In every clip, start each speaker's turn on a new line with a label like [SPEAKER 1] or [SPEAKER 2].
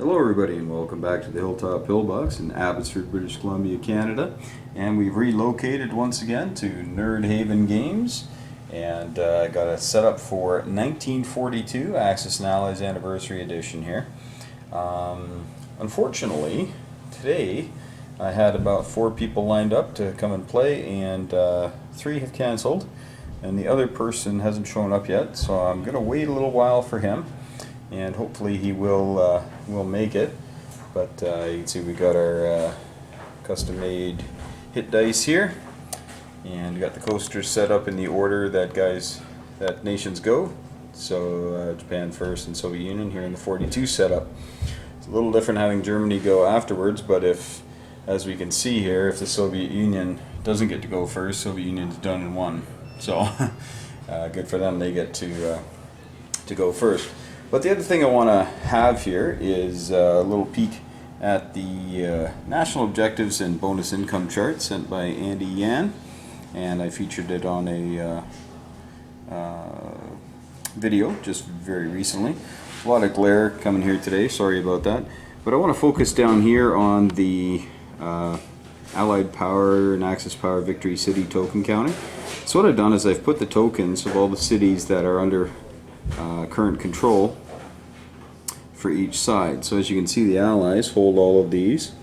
[SPEAKER 1] Hello everybody and welcome back to the Hilltop Pillbox in Abbotsford, British Columbia, Canada. And we've relocated once again to Nerd Haven Games. And I got a setup for 1942 Axis and Allies Anniversary Edition here. Unfortunately, today I had about 4 people lined up to come and play, and 3 have canceled. And the other person hasn't shown up yet, so I'm going to wait a little while for him. And hopefully he will make it. But you can see we got our custom-made hit dice here, and we got the coasters set up in the order that nations go. So Japan first and Soviet Union here in the 42 setup. It's a little different having Germany go afterwards, but as we can see here, if the Soviet Union doesn't get to go first, Soviet Union's done and won. So good for them, they get to go first. But the other thing I want to have here is a little peek at the national objectives and bonus income chart sent by Andy Yan, and I featured it on a video just very recently. A lot of glare coming here today, sorry about that. But I want to focus down here on the Allied Power and Axis Power Victory City token counting. So what I've done is I've put the tokens of all the cities that are under current control for each side. So as you can see, the Allies hold all of these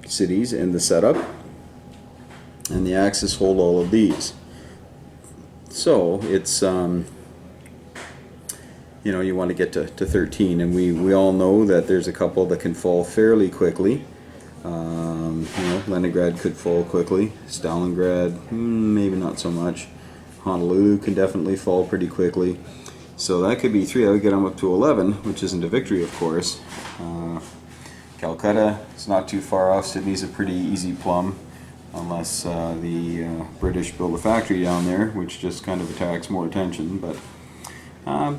[SPEAKER 1] cities in the setup, and the Axis hold all of these. So it's you know, you want to get to 13, and we all know that there's a couple that can fall fairly quickly. You know, Leningrad could fall quickly. Stalingrad, maybe not so much. Honolulu can definitely fall pretty quickly. So that could be 3. That would get them up to 11, which isn't a victory, of course. Calcutta, it's not too far off. Sydney's a pretty easy plum, unless the British build a factory down there, which just kind of attracts more attention. But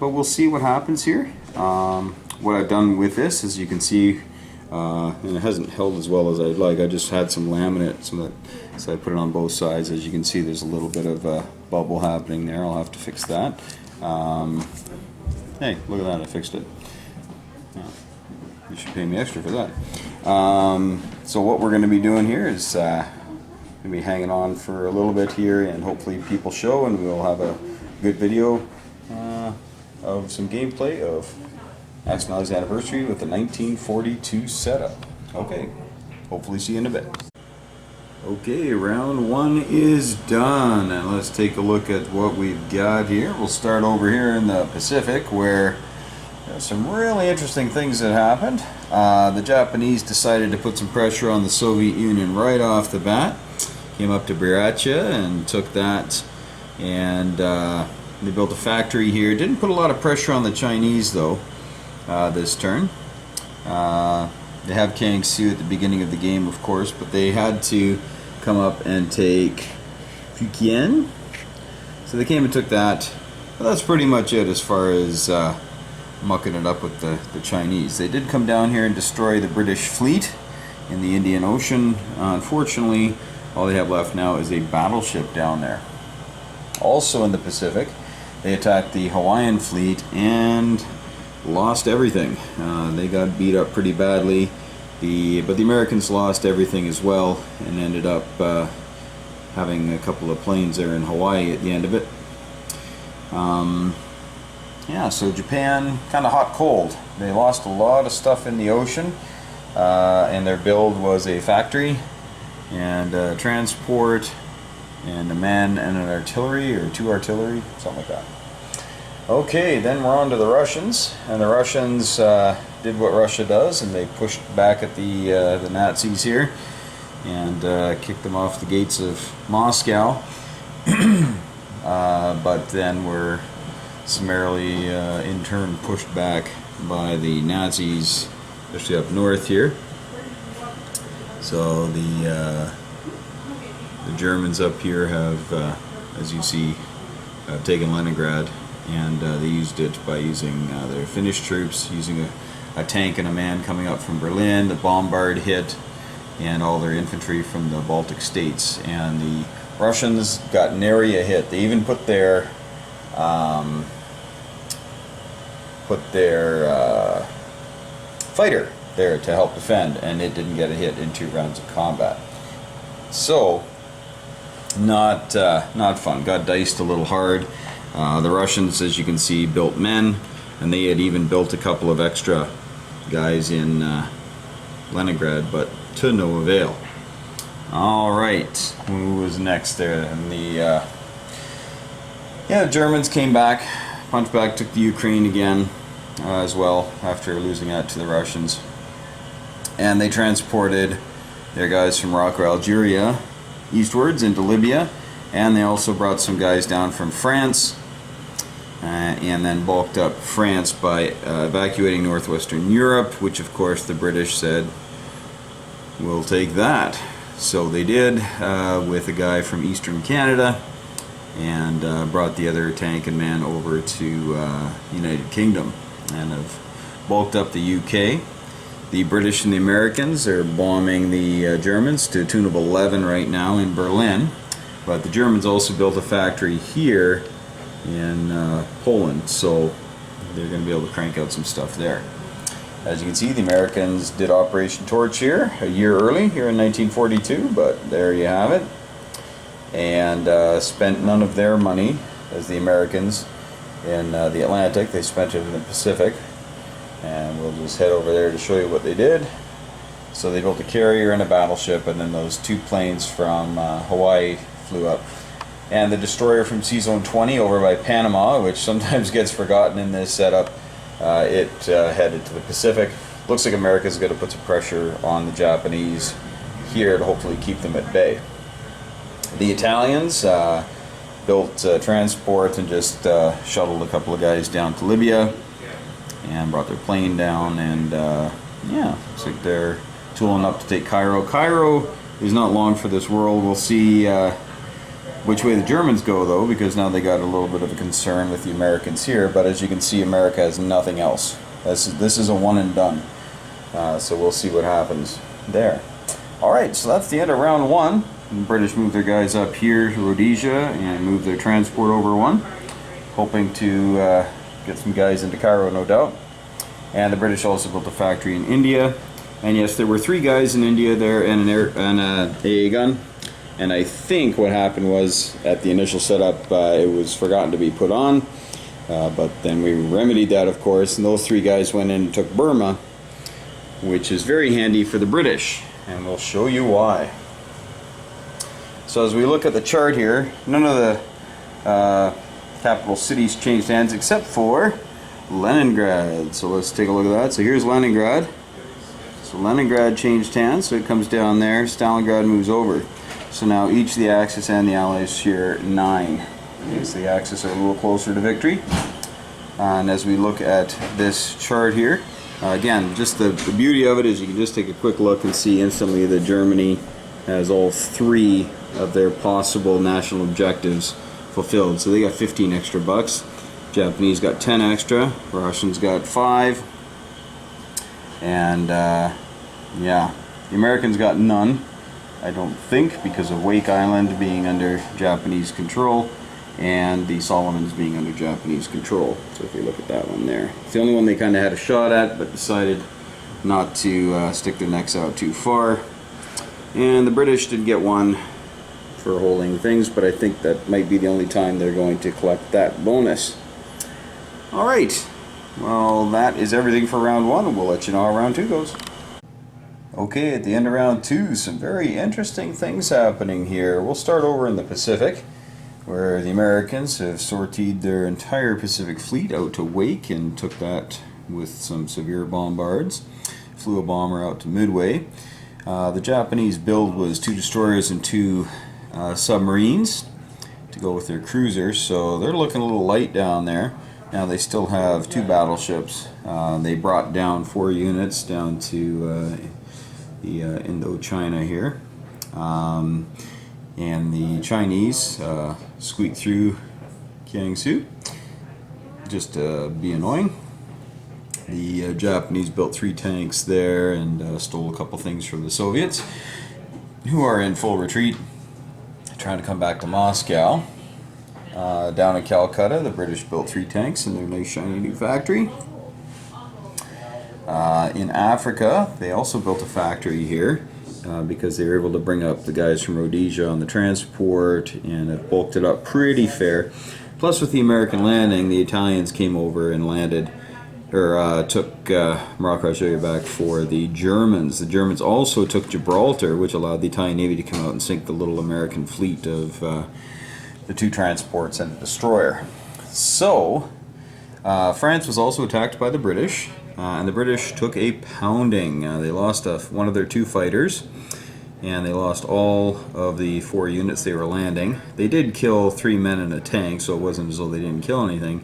[SPEAKER 1] we'll see what happens here. What I've done with this, as you can see, and it hasn't held as well as I'd like. I just had some laminate, so I put it on both sides. As you can see, there's a little bit of a bubble happening there. I'll have to fix that. Hey, look at that, I fixed it. Yeah, you should pay me extra for that. So what we're going to be doing here is going to be hanging on for a little bit here, and hopefully people show, and we'll have a good video of some gameplay of Axis and Allies Anniversary with the 1942 setup. Okay, hopefully see you in a bit. Okay, round 1 is done, and let's take a look at what we've got here. We'll start over here in the Pacific, where there's some really interesting things that happened. The Japanese decided to put some pressure on the Soviet Union right off the bat. Came up to Buryatia and took that, and they built a factory here. Didn't put a lot of pressure on the Chinese, though, this turn. They have Kangsu at the beginning of the game, of course, but they had to come up and take Fujian. So they came and took that. But that's pretty much it as far as mucking it up with the Chinese. They did come down here and destroy the British fleet in the Indian Ocean. Unfortunately, all they have left now is a battleship down there. Also in the Pacific, they attacked the Hawaiian fleet and lost everything. They got beat up pretty badly, but the Americans lost everything as well, and ended up having a couple of planes there in Hawaii at the end of it. Yeah, so Japan, kind of hot cold. They lost a lot of stuff in the ocean, and their build was a factory and transport and a man and an artillery, or 2 artillery, something like that. Okay, then we're on to the Russians, and the Russians did what Russia does, and they pushed back at the Nazis here, and kicked them off the gates of Moscow, but then were summarily in turn pushed back by the Nazis, especially up north here. So the Germans up here have, as you see, taken Leningrad. And they used it by using their Finnish troops, using a tank and a man coming up from Berlin. The bombard hit, and all their infantry from the Baltic states. And the Russians got nary a hit. They even put their fighter there to help defend, and it didn't get a hit in 2 rounds of combat. So, not fun. Got diced a little hard. The Russians, as you can see, built men, and they had even built a couple of extra guys in Leningrad, but to no avail. Alright, who was next there? And the Germans came back, punched back, took the Ukraine again as well after losing out to the Russians. And they transported their guys from Morocco, Algeria eastwards into Libya, and they also brought some guys down from France, and then bulked up France by evacuating northwestern Europe, which of course the British said, we'll take that. So they did, with a guy from eastern Canada, and brought the other tank and man over to United Kingdom, and have bulked up the UK. The British and the Americans are bombing the Germans to a tune of 11 right now in Berlin, but the Germans also built a factory here in Poland, so they're going to be able to crank out some stuff there. As you can see, the Americans did Operation Torch here a year early, here in 1942, but there you have it. And spent none of their money, as the Americans, in the Atlantic. They spent it in the Pacific. And we'll just head over there to show you what they did. So they built a carrier and a battleship, and then those 2 planes from Hawaii flew up. And the destroyer from C-Zone 20 over by Panama, which sometimes gets forgotten in this setup, it headed to the Pacific. Looks like America's going to put some pressure on the Japanese here to hopefully keep them at bay. The Italians built transport and just shuttled a couple of guys down to Libya, and brought their plane down, and yeah, looks like they're tooling up to take Cairo. Cairo is not long for this world. We'll see which way the Germans go, though, because now they got a little bit of a concern with the Americans here, but as you can see, America has nothing else. This is a one and done, so we'll see what happens there. Alright, so that's the end of round 1. The British moved their guys up here to Rhodesia and moved their transport over 1, hoping to get some guys into Cairo, no doubt. And the British also built a factory in India. And yes, there were 3 guys in India there and an AA gun. And I think what happened was, at the initial setup, it was forgotten to be put on. But then we remedied that, of course, and those 3 guys went in and took Burma, which is very handy for the British. And we'll show you why. So as we look at the chart here, none of the capital cities changed hands except for Leningrad. So let's take a look at that. So here's Leningrad. So Leningrad changed hands, so it comes down there. Stalingrad moves over. So now each of the Axis and the Allies share 9. Okay, so the Axis are a little closer to victory. And as we look at this chart here, again, just the beauty of it is you can just take a quick look and see instantly that Germany has all 3 of their possible national objectives fulfilled. So they got 15 extra bucks. Japanese got 10 extra. Russians got 5. And yeah, the Americans got none, I don't think, because of Wake Island being under Japanese control and the Solomons being under Japanese control. So if you look at that one there, it's the only one they kind of had a shot at, but decided not to stick their necks out too far. And the British did get 1 for holding things, but I think that might be the only time they're going to collect that bonus. Alright, well, that is everything for round 1, and we'll let you know how round 2 goes. Okay, at the end of round 2, some very interesting things happening here. We'll start over in the Pacific, where the Americans have sortied their entire Pacific fleet out to Wake and took that with some severe bombards. Flew a bomber out to Midway. The Japanese build was 2 destroyers and 2 submarines to go with their cruisers, so they're looking a little light down there. Now they still have 2 battleships. They brought down 4 units down to the Indochina here, and the Chinese squeaked through Kiangsu just to be annoying. The Japanese built 3 tanks there and stole a couple things from the Soviets, who are in full retreat, trying to come back to Moscow. Down in Calcutta, the British built 3 tanks in their nice shiny new factory. In Africa, they also built a factory here because they were able to bring up the guys from Rhodesia on the transport, and it bulked it up pretty fair. Plus, with the American landing, the Italians came over and landed, or took Morocco, I'll show you back, for the Germans. The Germans also took Gibraltar, which allowed the Italian Navy to come out and sink the little American fleet of the 2 transports and a destroyer. So, France was also attacked by the British, and the British took a pounding. They lost one of their 2 fighters, and they lost all of the 4 units they were landing. They did kill 3 men in a tank, so it wasn't as though they didn't kill anything.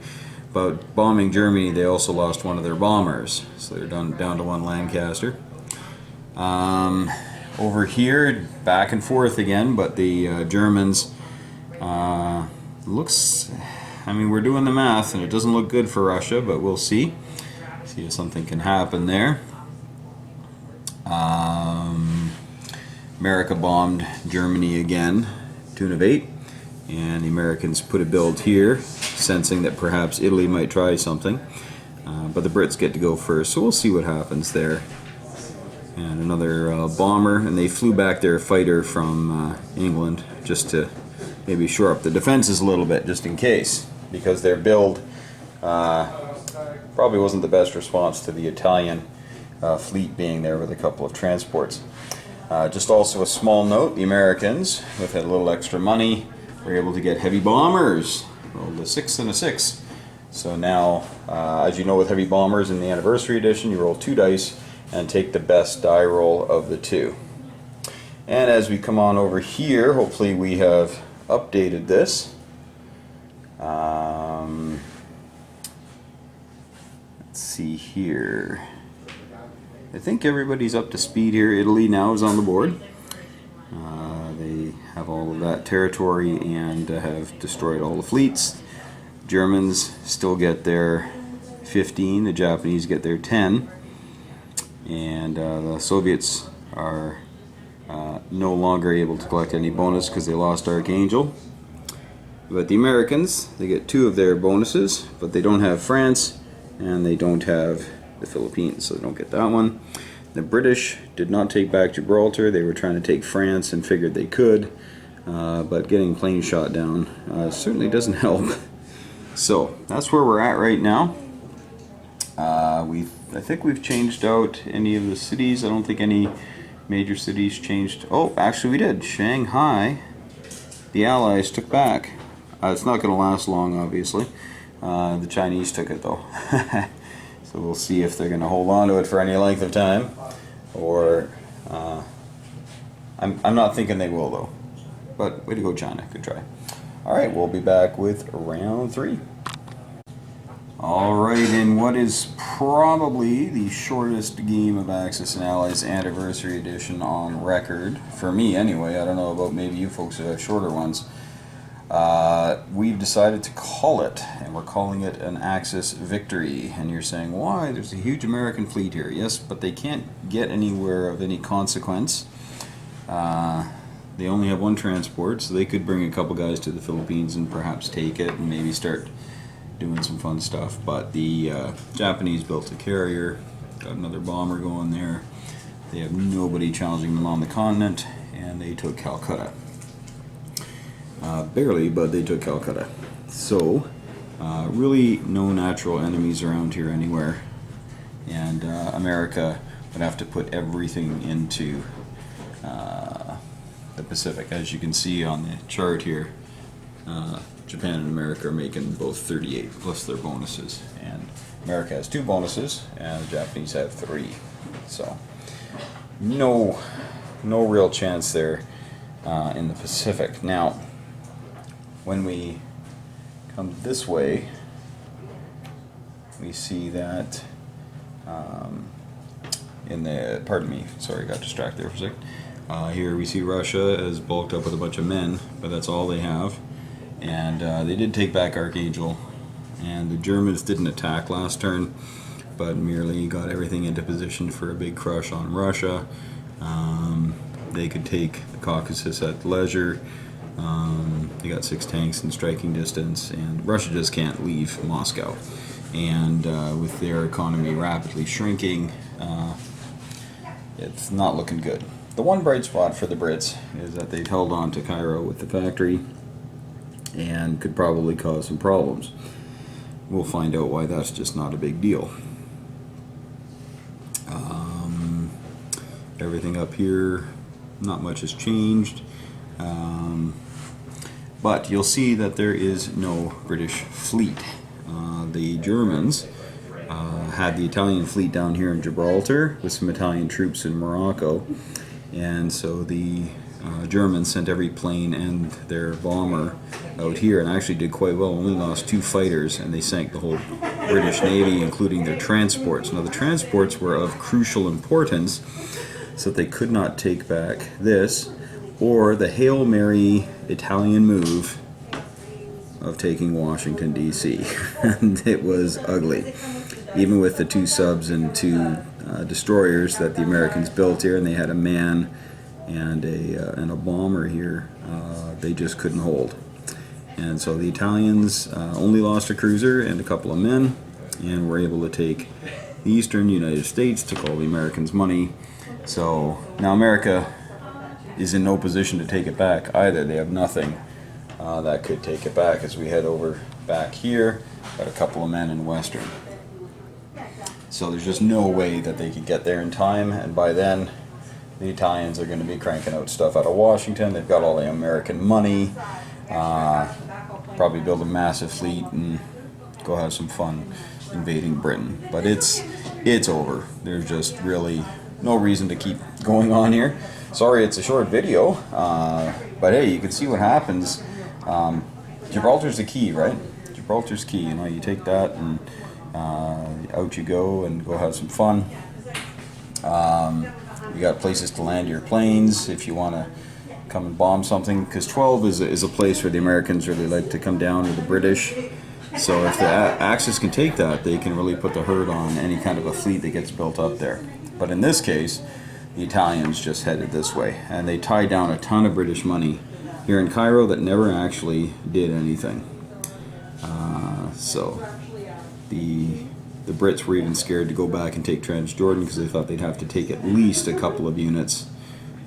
[SPEAKER 1] But bombing Germany, they also lost one of their bombers, so they're down to 1 Lancaster. Over here, back and forth again, but the Germans looks. I mean, we're doing the math, and it doesn't look good for Russia, but we'll see. See if something can happen there. America bombed Germany again, tune of 8, and the Americans put a build here, sensing that perhaps Italy might try something, but the Brits get to go first, so we'll see what happens there. And another bomber, and they flew back their fighter from England just to maybe shore up the defenses a little bit, just in case, because their build probably wasn't the best response to the Italian fleet being there with a couple of transports. Just also a small note, the Americans, with a little extra money, were able to get heavy bombers. Rolled a 6 and a 6. So now, as you know with heavy bombers in the Anniversary Edition, you roll 2 dice and take the best die roll of the 2. And as we come on over here, hopefully we have updated this. Let's see here. I think everybody's up to speed here. Italy now is on the board. They have all of that territory and have destroyed all the fleets. Germans still get their 15, the Japanese get their 10, and the Soviets are no longer able to collect any bonus because they lost Archangel. But the Americans, they get 2 of their bonuses, but they don't have France and they don't have the Philippines, so they don't get that one. The British did not take back Gibraltar. They were trying to take France and figured they could, but getting planes shot down certainly doesn't help. So that's where we're at right now. I think we've changed out any of the cities. I don't think any major cities changed. Oh, actually we did. Shanghai, the Allies took back. It's not going to last long, obviously. The Chinese took it though. So we'll see if they're going to hold on to it for any length of time, or I'm not thinking they will though. But way to go, China. Good try. All right, we'll be back with round 3. All right, in what is probably the shortest game of Axis and Allies Anniversary Edition on record, for me anyway. I don't know about maybe you folks who have shorter ones. We've decided to call it, and we're calling it an Axis victory. And you're saying, why? There's a huge American fleet here. Yes, but they can't get anywhere of any consequence. They only have 1 transport, so they could bring a couple guys to the Philippines and perhaps take it and maybe start doing some fun stuff. But the Japanese built a carrier, got another bomber going there. They have nobody challenging them on the continent, and they took Calcutta. Barely, but they took Calcutta. So, really no natural enemies around here anywhere. And America would have to put everything into the Pacific. As you can see on the chart here, Japan and America are making both 38 plus their bonuses. And America has 2 bonuses, and the Japanese have 3. So, no real chance there in the Pacific. Now, when we come this way, we see that pardon me, sorry, got distracted there for a second. Here we see Russia is bulked up with a bunch of men, but that's all they have. And they did take back Archangel, and the Germans didn't attack last turn, but merely got everything into position for a big crush on Russia. They could take the Caucasus at leisure. They got 6 tanks in striking distance, and Russia just can't leave Moscow. and with their economy rapidly shrinking, it's not looking good. The one bright spot for the Brits is that they've held on to Cairo with the factory and could probably cause some problems. We'll find out why that's just not a big deal. Everything up here, not much has changed. But you'll see that there is no British fleet. The Germans had the Italian fleet down here in Gibraltar with some Italian troops in Morocco, and so the Germans sent every plane and their bomber out here, and actually did quite well. Only lost 2 fighters, and they sank the whole British Navy, including their transports. Now the transports were of crucial importance, so that they could not take back this or the Hail Mary Italian move of taking Washington, D.C. And it was ugly. Even with the 2 subs and 2 destroyers that the Americans built here, and they had a man and a bomber here, they just couldn't hold. And so the Italians only lost a cruiser and a couple of men, and were able to take the eastern United States, took all the Americans' money. So now America is in no position to take it back either. They have nothing that could take it back. As we head over back here, got a couple of men in Western. So there's just no way that they could get there in time, and by then the Italians are going to be cranking out stuff out of Washington. They've got all the American money, probably build a massive fleet and go have some fun invading Britain. But it's over. There's just really no reason to keep going on here. Sorry it's a short video, but hey, you can see what happens. Gibraltar's the key, right? Gibraltar's key. You know, you take that and out you go and go have some fun. You got places to land your planes if you want to come and bomb something, because 12 is a place where the Americans really like to come down, or the British. So if the Axis can take that, they can really put the hurt on any kind of a fleet that gets built up there. But in this case, the Italians just headed this way, and they tied down a ton of British money here in Cairo that never actually did anything. So the Brits were even scared to go back and take Transjordan, because they thought they'd have to take at least a couple of units,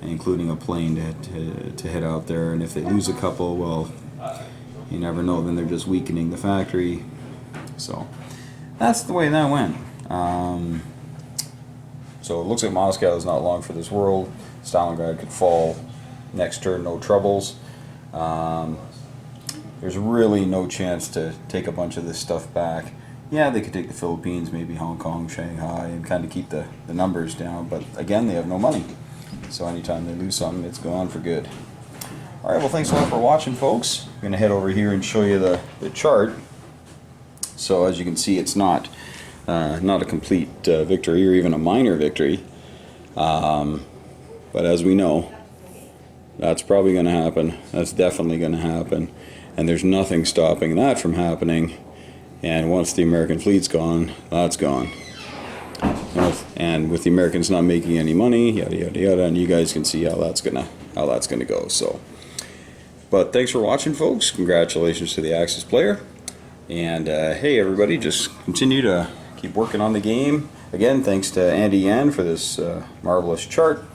[SPEAKER 1] including a plane to head out there. And if they lose a couple, well, you never know, then they're just weakening the factory. So that's the way that went. So it looks like Moscow is not long for this world. Stalingrad could fall next turn, no troubles. There's really no chance to take a bunch of this stuff back. Yeah, they could take the Philippines, maybe Hong Kong, Shanghai, and kind of keep the numbers down. But again, they have no money. So anytime they lose something, it's gone for good. All right, well, thanks a lot for watching, folks. I'm going to head over here and show you the chart. So as you can see, it's not a complete victory, or even a minor victory. But as we know, that's probably going to happen. That's definitely going to happen. And there's nothing stopping that from happening. And once the American fleet's gone, that's gone. And with the Americans not making any money, yada yada yada, and you guys can see how that's gonna go. So, but thanks for watching, folks. Congratulations to the Axis player. And hey, everybody, just continue to keep working on the game. Again, thanks to Andy Yan for this marvelous chart.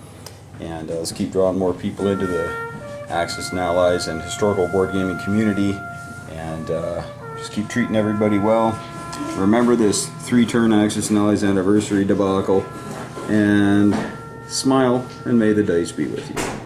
[SPEAKER 1] And let's keep drawing more people into the Axis and Allies and historical board gaming community. And just keep treating everybody well. Remember this 3-turn Axis and Allies Anniversary debacle. And smile, and may the dice be with you.